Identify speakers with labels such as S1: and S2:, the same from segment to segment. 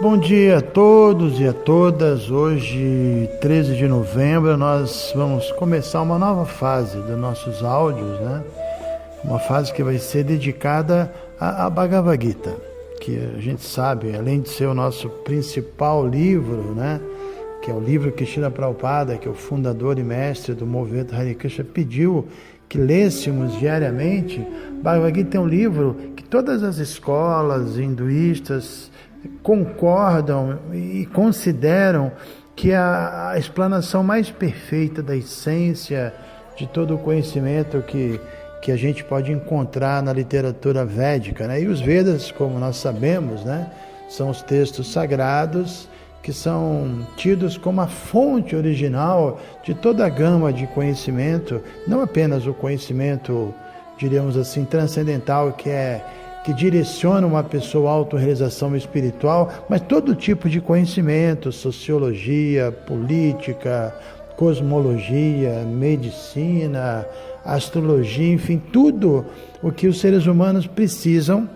S1: Bom dia a todos e a todas. Hoje, 13 de novembro, nós vamos começar uma nova fase dos nossos áudios, né? Uma fase que vai ser dedicada à Bhagavad Gita, que a gente sabe, além de ser o nosso principal livro, né? Que é o livro que Srila Prabhupada, que é o fundador e mestre do movimento Hare Krishna, pediu que lêssemos diariamente. Bhagavad Gita é um livro que todas as escolas hinduístas concordam e consideram que é a explanação mais perfeita da essência de todo o conhecimento que a gente pode encontrar na literatura védica, né? E os Vedas, como nós sabemos, né, são os textos sagrados que são tidos como a fonte original de toda a gama de conhecimento, não apenas o conhecimento, diríamos assim, transcendental, que direciona uma pessoa à autorrealização espiritual, mas todo tipo de conhecimento, sociologia, política, cosmologia, medicina, astrologia, enfim, tudo o que os seres humanos precisam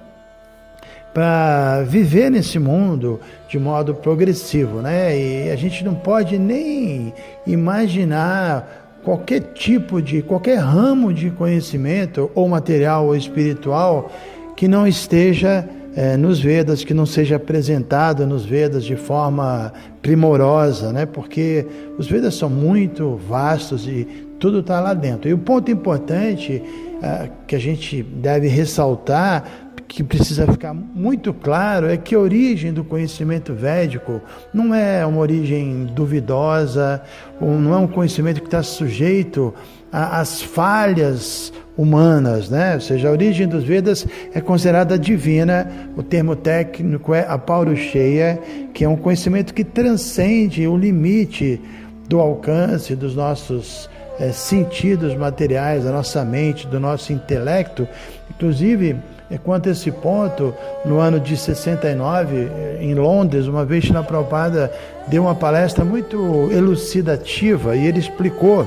S1: para viver nesse mundo de modo progressivo, né? E a gente não pode nem imaginar qualquer ramo de conhecimento, ou material ou espiritual, que não esteja nos Vedas, que não seja apresentado nos Vedas de forma primorosa, né? Porque os Vedas são muito vastos e tudo está lá dentro. E o ponto importante que a gente deve ressaltar, que precisa ficar muito claro, é que a origem do conhecimento védico não é uma origem duvidosa, ou não é um conhecimento que está sujeito às falhas humanas, né? Ou seja, a origem dos Vedas é considerada divina. O termo técnico é apaurushaya, que é um conhecimento que transcende o limite do alcance dos nossos sentidos materiais, da nossa mente, do nosso intelecto. Inclusive, quanto a esse ponto, no ano de 69, em Londres, uma vez Srila Prabhupada deu uma palestra muito elucidativa e ele explicou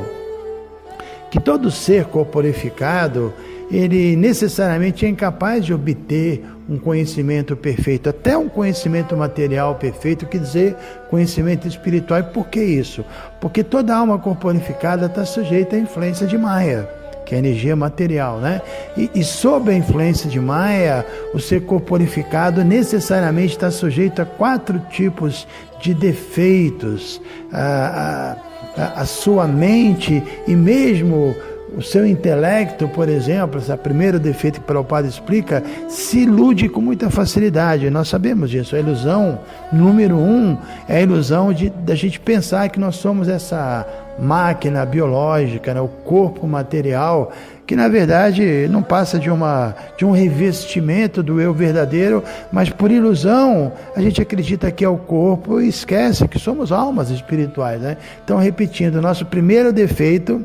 S1: que todo ser corporificado, ele necessariamente é incapaz de obter um conhecimento perfeito, até um conhecimento material perfeito, quer dizer, conhecimento espiritual. E por que isso? Porque toda alma corporificada está sujeita à influência de Maya, que é a energia material, né? E sob a influência de Maya, o ser corporificado necessariamente está sujeito a 4 tipos de defeitos. A sua mente e mesmo o seu intelecto, por exemplo, esse é o primeiro defeito que Prabhupada explica, se ilude com muita facilidade. Nós sabemos disso. A ilusão número 1 é a ilusão da gente pensar que nós somos essa máquina biológica, né, o corpo material, que na verdade não passa de um revestimento do eu verdadeiro, mas por ilusão a gente acredita que é o corpo e esquece que somos almas espirituais, né? Então, repetindo, nosso primeiro defeito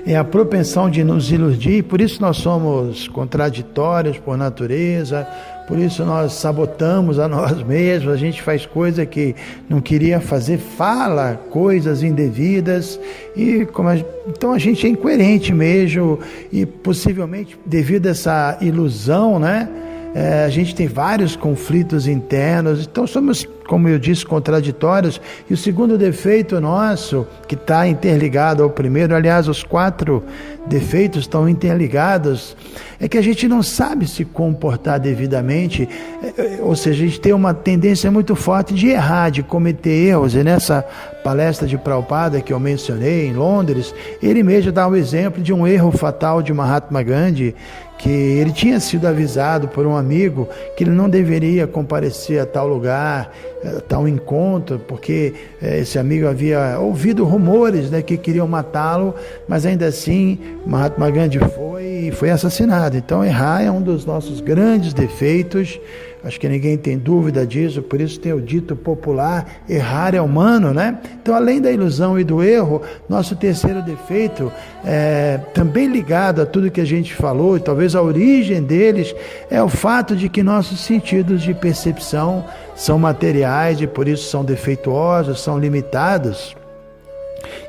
S1: é a propensão de nos iludir, por isso nós somos contraditórios por natureza, por isso nós sabotamos a nós mesmos, a gente faz coisa que não queria fazer, fala coisas indevidas, então a gente é incoerente mesmo, e possivelmente devido a essa ilusão, né? A gente tem vários conflitos internos, então somos, como eu disse, contraditórios. E o segundo defeito nosso, que está interligado ao primeiro, aliás, os 4 defeitos estão interligados, é que a gente não sabe se comportar devidamente, ou seja, a gente tem uma tendência muito forte de errar, de cometer erros. E nessa palestra de Prabhupada que eu mencionei em Londres, ele mesmo dá um exemplo de um erro fatal de Mahatma Gandhi, que ele tinha sido avisado por um amigo que ele não deveria comparecer a tal lugar, a tal encontro, porque esse amigo havia ouvido rumores, né, que queriam matá-lo, mas ainda assim Mahatma Gandhi foi assassinado. Então, errar é um dos nossos grandes defeitos. Acho que ninguém tem dúvida disso, por isso tem o dito popular, errar é humano, né? Então, além da ilusão e do erro, nosso terceiro defeito, também ligado a tudo que a gente falou, e talvez a origem deles, é o fato de que nossos sentidos de percepção são materiais e por isso são defeituosos, são limitados.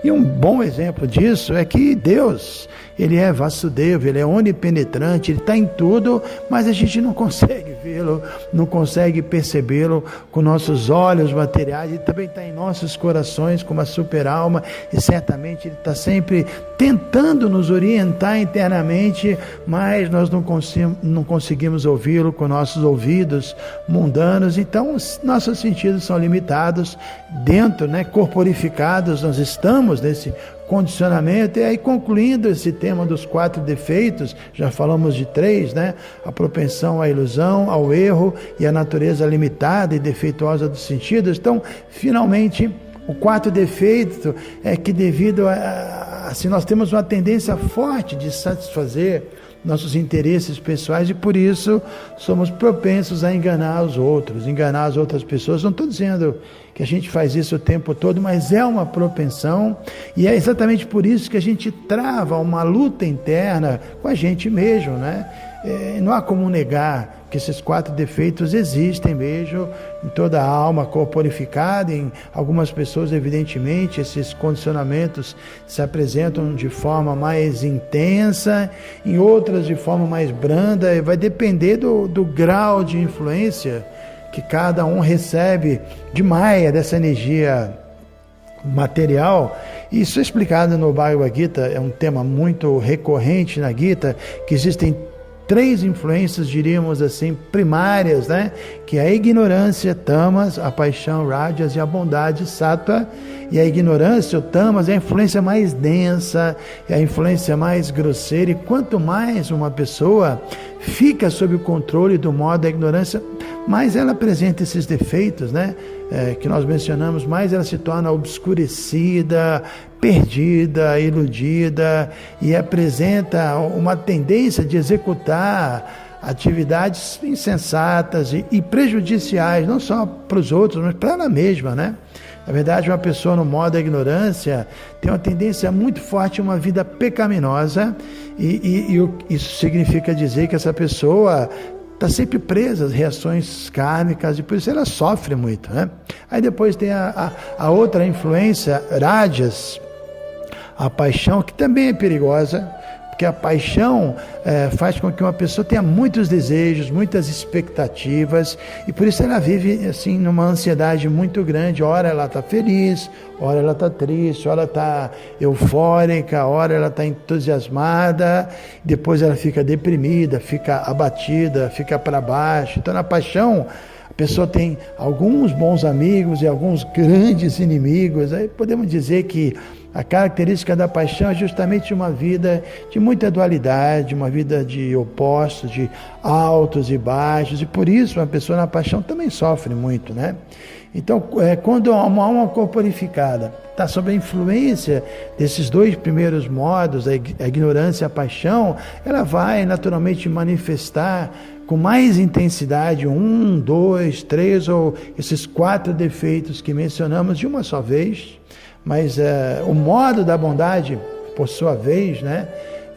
S1: E um bom exemplo disso é que Deus, Ele é Vasudeva, Ele é onipenetrante, Ele está em tudo, mas a gente não consegue vê-lo. ouvi-lo, não consegue percebê-lo com nossos olhos materiais. Ele também está em nossos corações como a super-alma, e certamente Ele está sempre tentando nos orientar internamente, mas nós não conseguimos ouvi-lo com nossos ouvidos mundanos. Então nossos sentidos são limitados dentro, corporificados. Nós estamos nesse condicionamento. E aí, concluindo esse tema dos 4 defeitos, já falamos de 3, a propensão à ilusão, ao erro e a natureza limitada e defeituosa dos sentidos. Então, finalmente, o 4º defeito é que, devido a assim, nós temos uma tendência forte de satisfazer nossos interesses pessoais, e por isso somos propensos a enganar os outros, enganar as outras pessoas. Não estou dizendo que a gente faz isso o tempo todo, mas é uma propensão, e é exatamente por isso que a gente trava uma luta interna com a gente mesmo, não há como negar que esses 4 defeitos existem mesmo em toda a alma corporificada. Em algumas pessoas, evidentemente, esses condicionamentos se apresentam de forma mais intensa, em outras de forma mais branda, e vai depender do grau de influência que cada um recebe de Maya, dessa energia material. Isso é explicado no Bhagavad Gita, é um tema muito recorrente na Gita, que existem 3 influências, diríamos assim, primárias, que é a ignorância, tamas, a paixão, rajas, e a bondade, sattva. E a ignorância, o tamas, é a influência mais densa, é a influência mais grosseira, e quanto mais uma pessoa fica sob o controle do modo da ignorância, mais ela apresenta esses defeitos, que nós mencionamos, mais ela se torna obscurecida, perdida, iludida, e apresenta uma tendência de executar atividades insensatas e prejudiciais, não só para os outros, mas para ela mesma, Na verdade, uma pessoa no modo da ignorância tem uma tendência muito forte a uma vida pecaminosa, e isso significa dizer que essa pessoa está sempre presa às reações kármicas, e por isso ela sofre muito, Aí depois tem a outra influência, rajas, a paixão, que também é perigosa, porque a paixão faz com que uma pessoa tenha muitos desejos, muitas expectativas, e por isso ela vive assim numa ansiedade muito grande. Ora ela está feliz, ora ela está triste, ora ela está eufórica, ora ela está entusiasmada, depois ela fica deprimida, fica abatida, fica para baixo. Então, na paixão, a pessoa tem alguns bons amigos e alguns grandes inimigos. Aí podemos dizer que a característica da paixão é justamente uma vida de muita dualidade, uma vida de opostos, de altos e baixos, e por isso uma pessoa na paixão também sofre muito, Então, quando uma alma corporificada está sob a influência desses 2 primeiros modos, a ignorância e a paixão, ela vai naturalmente manifestar com mais intensidade 1, 2, 3 ou esses 4 defeitos que mencionamos de uma só vez. Mas o modo da bondade, por sua vez,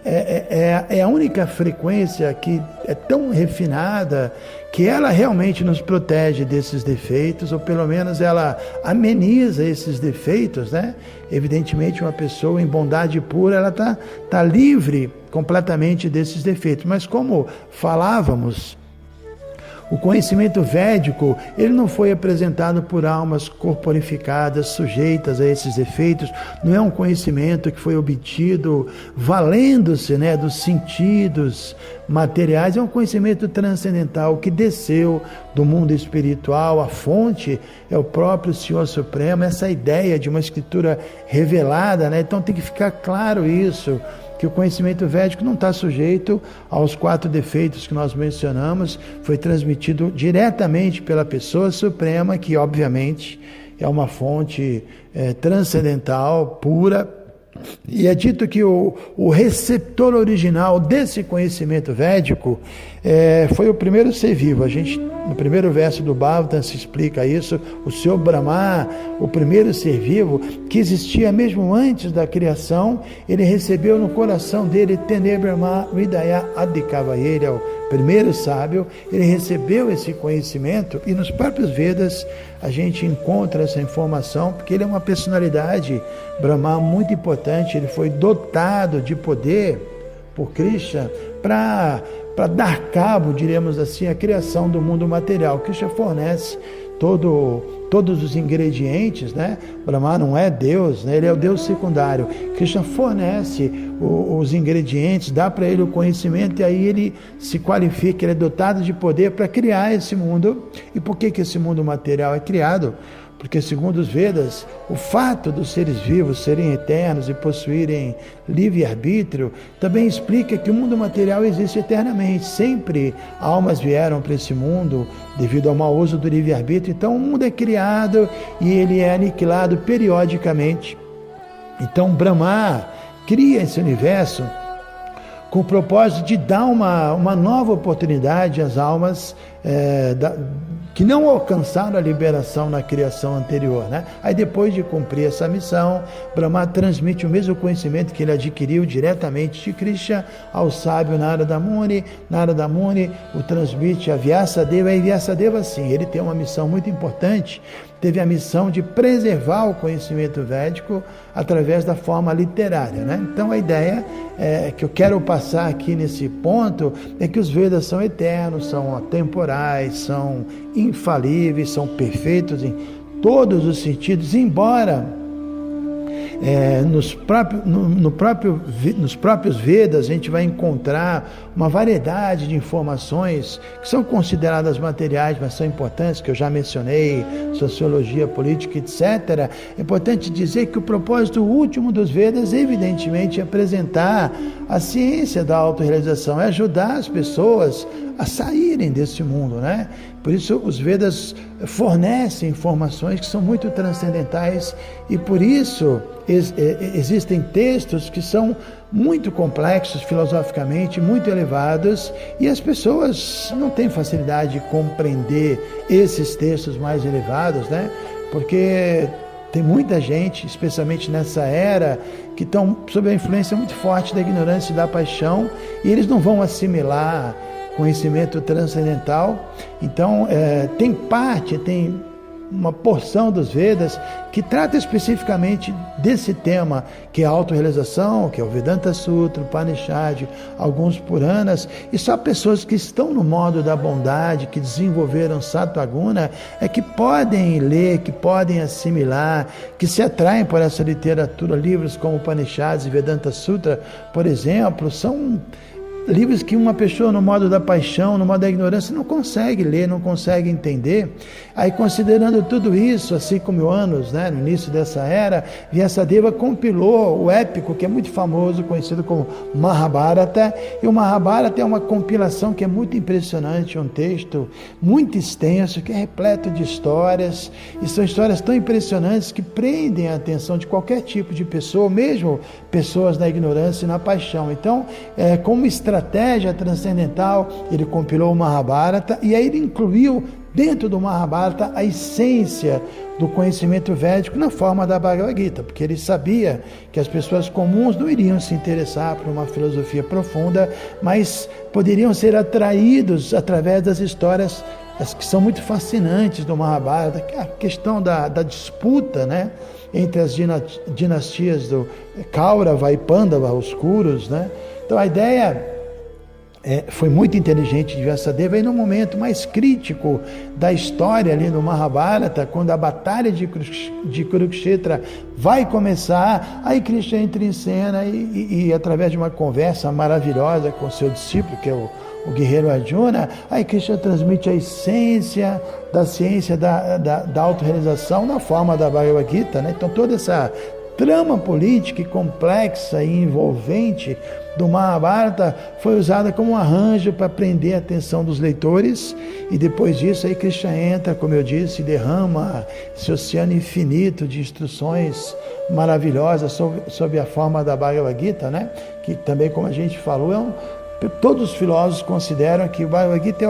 S1: é a única frequência que é tão refinada que ela realmente nos protege desses defeitos, ou pelo menos ela ameniza esses defeitos, Evidentemente, uma pessoa em bondade pura, ela tá livre completamente desses defeitos. Mas como falávamos, o conhecimento védico, ele não foi apresentado por almas corporificadas, sujeitas a esses efeitos. Não é um conhecimento que foi obtido valendo-se dos sentidos materiais. É um conhecimento transcendental que desceu do mundo espiritual. A fonte é o próprio Senhor Supremo. Essa ideia de uma escritura revelada, Então tem que ficar claro isso, que o conhecimento védico não está sujeito aos 4 defeitos que nós mencionamos. Foi transmitido diretamente pela pessoa suprema, que obviamente é uma fonte transcendental, pura, e é dito que o receptor original desse conhecimento védico foi o primeiro ser vivo. No primeiro verso do Bhagavatam se explica isso. O Senhor Brahma, o primeiro ser vivo, que existia mesmo antes da criação, ele recebeu no coração dele Tene Brahma Hridaya Adhikava. Ele é o primeiro sábio, ele recebeu esse conhecimento, e nos próprios Vedas a gente encontra essa informação, porque ele é uma personalidade Brahma muito importante. Ele foi dotado de poder por Krishna para dar cabo, diremos assim, à criação do mundo material. Krishna fornece todos os ingredientes, né? Brahma não é Deus, né? Ele é o Deus secundário. Krishna fornece os ingredientes, dá para ele o conhecimento, e aí ele se qualifica, ele é dotado de poder para criar esse mundo. E por que esse mundo material é criado? Porque, segundo os Vedas, o fato dos seres vivos serem eternos e possuírem livre-arbítrio também explica que o mundo material existe eternamente. Sempre almas vieram para esse mundo devido ao mau uso do livre-arbítrio. Então, o mundo é criado e ele é aniquilado periodicamente. Então, Brahma cria esse universo com o propósito de dar uma nova oportunidade às almas que não alcançaram a liberação na criação anterior, né? Aí, depois de cumprir essa missão, Brahma transmite o mesmo conhecimento que ele adquiriu diretamente de Krishna ao sábio Narada Muni. Narada Muni o transmite a Vyasadeva, e Vyasadeva, sim, ele tem uma missão muito importante. Teve a missão de preservar o conhecimento védico através da forma literária, né? Então, a ideia que eu quero passar aqui nesse ponto é que os Vedas são eternos, são atemporais, são infalíveis, são perfeitos em todos os sentidos, embora nos próprios Vedas a gente vai encontrar uma variedade de informações que são consideradas materiais, mas são importantes, que eu já mencionei, sociologia, política, etc. É importante dizer que o propósito último dos Vedas, evidentemente, é apresentar a ciência da autorrealização, é ajudar as pessoas a saírem desse mundo, né? Por isso os Vedas fornecem informações que são muito transcendentais, e por isso existem textos que são muito complexos filosoficamente, muito elevados, e as pessoas não têm facilidade de compreender esses textos mais elevados, né? Porque tem muita gente, especialmente nessa era, que estão sob a influência muito forte da ignorância e da paixão, e eles não vão assimilar conhecimento transcendental. Então, tem uma porção dos Vedas que trata especificamente desse tema, que é a autorrealização, que é o Vedanta Sutra, o Upanishad, alguns Puranas, e só pessoas que estão no modo da bondade, que desenvolveram Sattva-guna, é que podem ler, que podem assimilar, que se atraem por essa literatura. Livros como Upanishads e Vedanta Sutra, por exemplo, são livros que uma pessoa no modo da paixão, no modo da ignorância, não consegue ler, não consegue entender. Aí, considerando tudo isso, há 5.000 anos, né, no início dessa era, Vyasadeva compilou o épico, que é muito famoso, conhecido como Mahabharata. E o Mahabharata é uma compilação que é muito impressionante, um texto muito extenso, que é repleto de histórias, e são histórias tão impressionantes que prendem a atenção de qualquer tipo de pessoa, mesmo pessoas na ignorância e na paixão. Então, como estratégia transcendental, ele compilou o Mahabharata, e aí ele incluiu dentro do Mahabharata a essência do conhecimento védico na forma da Bhagavad Gita, porque ele sabia que as pessoas comuns não iriam se interessar por uma filosofia profunda, mas poderiam ser atraídos através das histórias que são muito fascinantes do Mahabharata, a questão da disputa, né, entre as dinastias do Kaurava e Pandava, os Kurus, né? Então, a ideia foi muito inteligente de Vyasadeva, e no momento mais crítico da história ali no Mahabharata, quando a batalha de Kurukshetra vai começar, aí Krishna entra em cena e através de uma conversa maravilhosa com seu discípulo, que é o guerreiro Arjuna, aí Krishna transmite a essência da ciência da autorrealização na forma da Bhagavad Gita, né? Então, toda essa trama política e complexa e envolvente do Mahabharata foi usada como um arranjo para prender a atenção dos leitores, e depois disso aí Krishna entra, como eu disse, e derrama esse oceano infinito de instruções maravilhosas sob a forma da Bhagavad Gita, né? Que também, como a gente falou, todos os filósofos consideram que o Bhagavad Gita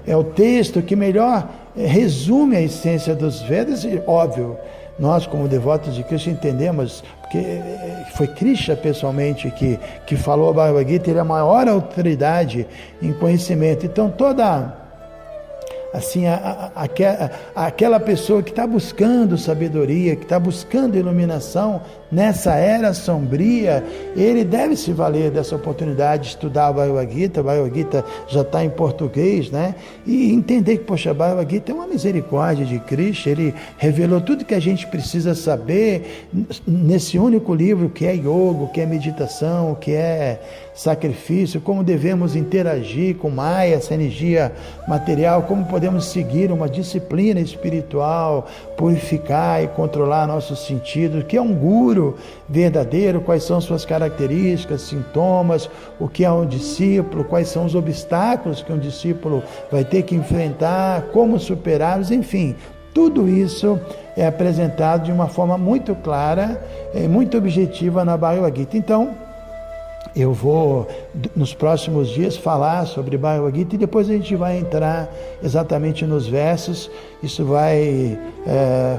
S1: é o texto que melhor resume a essência dos Vedas, e óbvio, nós, como devotos de Krishna, entendemos, porque foi Krishna pessoalmente que falou a Bhagavad Gita, ele é a maior autoridade em conhecimento. Então, toda assim, aquela pessoa que está buscando sabedoria, que está buscando iluminação, nessa era sombria, ele deve se valer dessa oportunidade de estudar o Bhagavad Gita. O Bhagavad Gita já está em português, né? E entender que, poxa, o Bhagavad Gita é uma misericórdia de Krishna. Ele revelou tudo que a gente precisa saber nesse único livro, que é yoga, que é meditação, que é sacrifício, como devemos interagir com Maya, essa energia material, como podemos seguir uma disciplina espiritual, purificar e controlar nossos sentidos, o que é um guru verdadeiro, quais são suas características, sintomas, o que é um discípulo, quais são os obstáculos que um discípulo vai ter que enfrentar, como superá-los, enfim, tudo isso é apresentado de uma forma muito clara, muito objetiva na Bhagavad Gita. Então, eu vou, nos próximos dias, falar sobre Bhagavad Gita e depois a gente vai entrar exatamente nos versos. Isso vai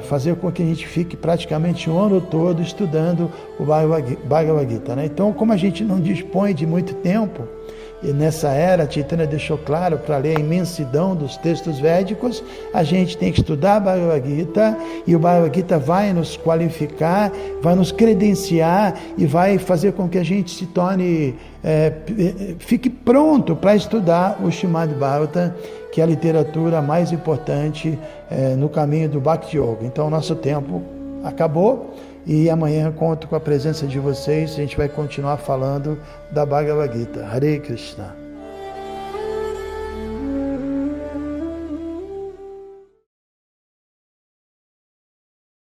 S1: fazer com que a gente fique praticamente o ano todo estudando o Bhagavad Gita, né? Então, como a gente não dispõe de muito tempo, e nessa era, Chaitanya deixou claro, para ler a imensidão dos textos védicos, a gente tem que estudar a Bhagavad Gita, e o Bhagavad Gita vai nos qualificar, vai nos credenciar e vai fazer com que a gente se torne, fique pronto para estudar o Srimad Bhagavatam, que é a literatura mais importante no caminho do Bhakti Yoga. Então, nosso tempo acabou. E amanhã conto com a presença de vocês, a gente vai continuar falando da Bhagavad Gita. Hare Krishna.